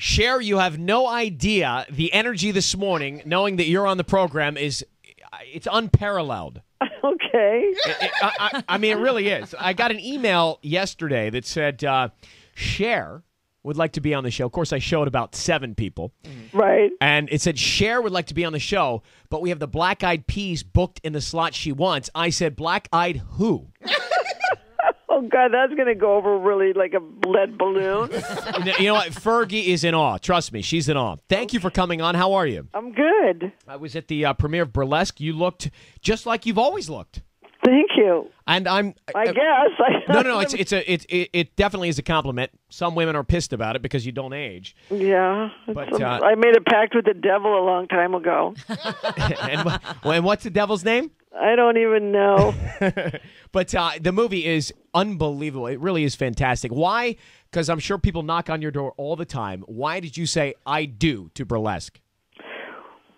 Cher, you have no idea the energy this morning, knowing that you're on the program, it's unparalleled. Okay. I mean, it really is. I got an email yesterday that said Cher would like to be on the show. Of course, I showed about 7 people. Right. And it said Cher would like to be on the show, but we have the Black Eyed Peas booked in the slot she wants. I said, Black Eyed who? Oh, God, that's going to go over really like a lead balloon. You know what? Fergie is in awe. Trust me, she's in awe. Thank you for coming on. How are you? I'm good. I was at the premiere of Burlesque. You looked just like you've always looked. Thank you. And I guess. No. It definitely is a compliment. Some women are pissed about it because you don't age. Yeah. But I made a pact with the devil a long time ago. and what's the devil's name? I don't even know. But the movie is unbelievable. It really is fantastic. Why? Because I'm sure people knock on your door all the time. Why did you say I do to Burlesque?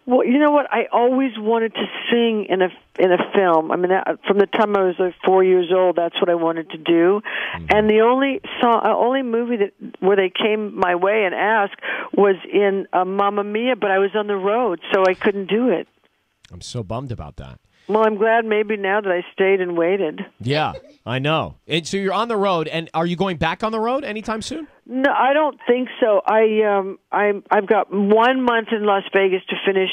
Well, you know what? I always wanted to sing in a film. I mean, from the time I was like 4 years old, that's what I wanted to do. Mm-hmm. And the only movie where they came my way and asked was in Mamma Mia, but I was on the road, so I couldn't do it. I'm so bummed about that. Well, I'm glad maybe now that I stayed and waited. Yeah, I know. And so you're on the road, and are you going back on the road anytime soon? No, I don't think so. I've got 1 month in Las Vegas to finish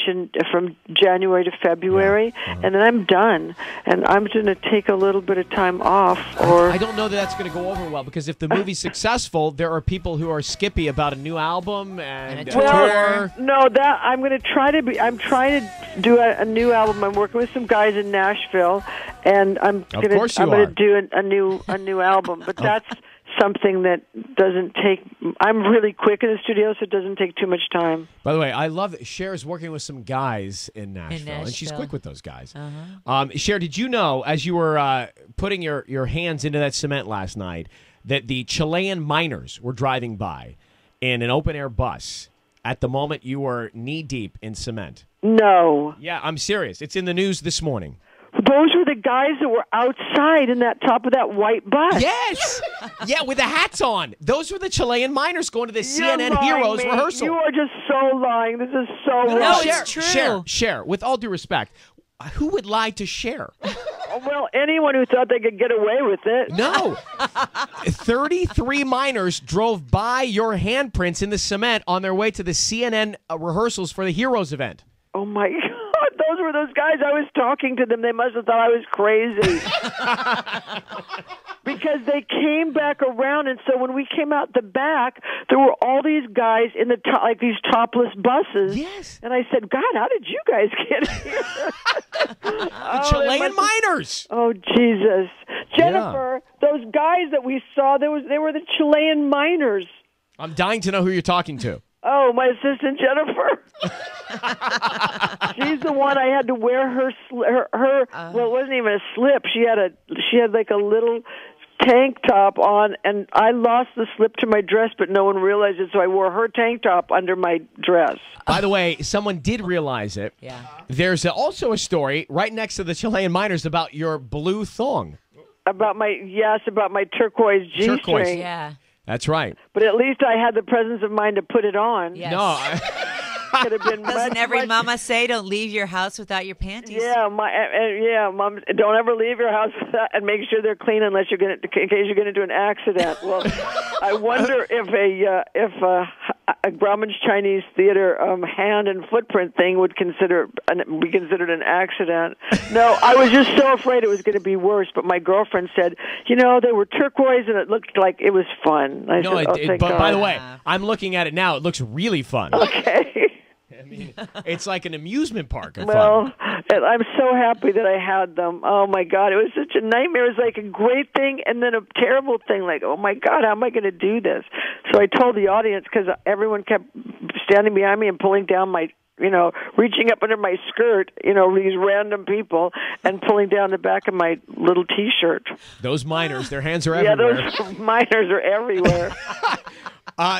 from January to February, and then I'm done. And I'm going to take a little bit of time off. Or I don't know that that's going to go over well because if the movie's successful, there are people who are skippy about a new album and a tour. No, that I'm going to try to be. I'm trying to do a new album. I'm working with some guys in Nashville, and I'm going to do a new album. But that's something that doesn't take. I'm really quick in the studio, so it doesn't take too much time. By the way, I love that Cher's working with some guys in Nashville, and she's quick with those guys. Cher, did you know, as you were putting your hands into that cement last night, that the Chilean miners were driving by in an open-air bus at the moment you were knee-deep in cement? No. Yeah, I'm serious. It's in the news this morning. Those were the guys that were outside in that top of that white bus. Yes! Yeah, with the hats on. Those were the Chilean miners going to the CNN Heroes rehearsal. You are just so lying. This is so wrong. No, it's true. Cher, with all due respect, who would lie to Cher? Well, anyone who thought they could get away with it. No. 33 miners drove by your handprints in the cement on their way to the CNN rehearsals for the Heroes event. Oh, my God. Those were those guys. I was talking to them. They must have thought I was crazy. Because they came back around, and so when we came out the back, there were all these guys in like these topless buses. Yes. And I said, God, how did you guys get here? The Chilean miners. Oh, Jesus. Jennifer, those guys that we saw, they were the Chilean miners. I'm dying to know who you're talking to. Oh, my assistant Jennifer. She's the one I had to wear her well, it wasn't even a slip. She had like a little tank top on, and I lost the slip to my dress, but no one realized it, so I wore her tank top under my dress. By the way, someone did realize it. Yeah. There's also a story right next to the Chilean miners about your blue thong. About my turquoise G-string. Turquoise. Yeah. That's right. But at least I had the presence of mind to put it on. Yes. No. Could have been Doesn't every mama say don't leave your house without your panties? Yeah, Mom, don't ever leave your house without, and make sure they're clean unless in case you're going to do an accident. Well, I wonder if a Grauman's Chinese Theater hand and footprint thing would be considered an accident. No, I was just so afraid it was going to be worse. But my girlfriend said, they were turquoise and it looked like it was fun. I said, but by the way, I'm looking at it now. It looks really fun. Okay. I mean, it's like an amusement park. Well, I'm so happy that I had them. Oh, my God. It was such a nightmare. It was like a great thing and then a terrible thing. Like, oh, my God, how am I going to do this? So I told the audience because everyone kept standing behind me and pulling down my, reaching up under my skirt, these random people, and pulling down the back of my little T-shirt. Those miners, their hands are everywhere. Yeah, those miners are everywhere.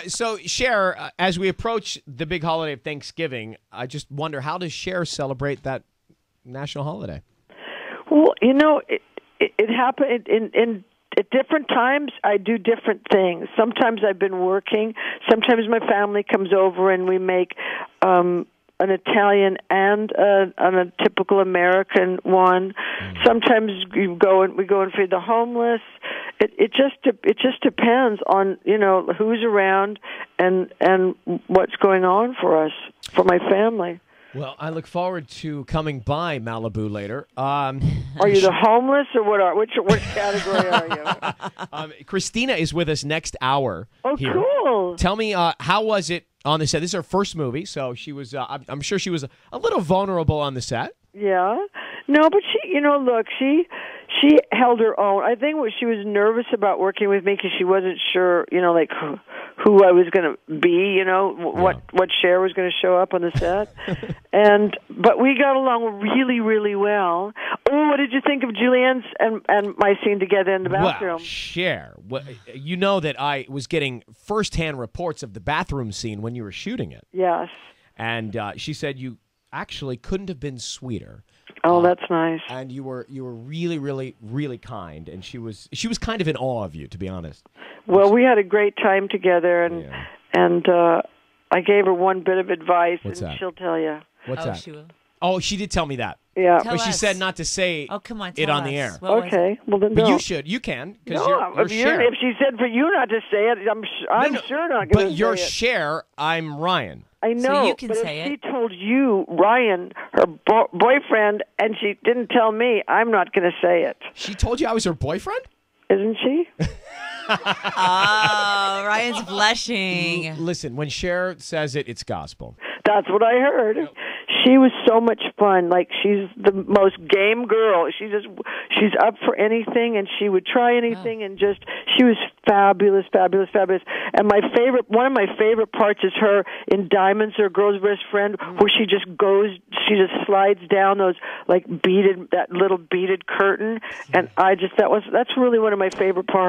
So, Cher, as we approach the big holiday of Thanksgiving, I just wonder, how does Cher celebrate that national holiday? Well, it happened at different times, I do different things. Sometimes I've been working. Sometimes my family comes over and we make an Italian and a typical American one. Sometimes we go and feed the homeless. It just depends on who's around and what's going on for us, for my family. Well, I look forward to coming by Malibu later. Are you the homeless or what? Which category are you? Christina is with us next hour. Oh, here. Cool. Tell me, how was it on the set? This is her first movie, so she was. I'm sure she was a little vulnerable on the set. Yeah. No, but she held her own. I think she was nervous about working with me because she wasn't sure, like who I was going to be, what Cher was going to show up on the set. But we got along really, really well. Oh, what did you think of Julianne's and my scene together in the bathroom? Well, Cher, you know that I was getting firsthand reports of the bathroom scene when you were shooting it. Yes. And she said you actually couldn't have been sweeter. Oh, that's nice. And you were really, really, really kind, and she was kind of in awe of you, to be honest. Well, we had a great time together, and I gave her one bit of advice, she'll tell you. What's that? She will. Oh, she did tell me that. Yeah, but she said not to say it on the air. Okay, well then. But you should. You can because you're Cher. If she said for you not to say it, I'm sure not going to say it. But you're Cher. I'm Ryan. I know, so you can but say if she told you, Ryan, her boyfriend, and she didn't tell me, I'm not going to say it. She told you I was her boyfriend? Isn't she? Oh, Ryan's blushing. Listen, when Cher says it, it's gospel. That's what I heard. She was so much fun. Like, she's the most game girl. She's up for anything, and she would try anything, and she was fabulous, fabulous, fabulous. And one of my favorite parts is her in Diamonds, her girl's best friend, where she just slides down those that little beaded curtain, and that's really one of my favorite parts.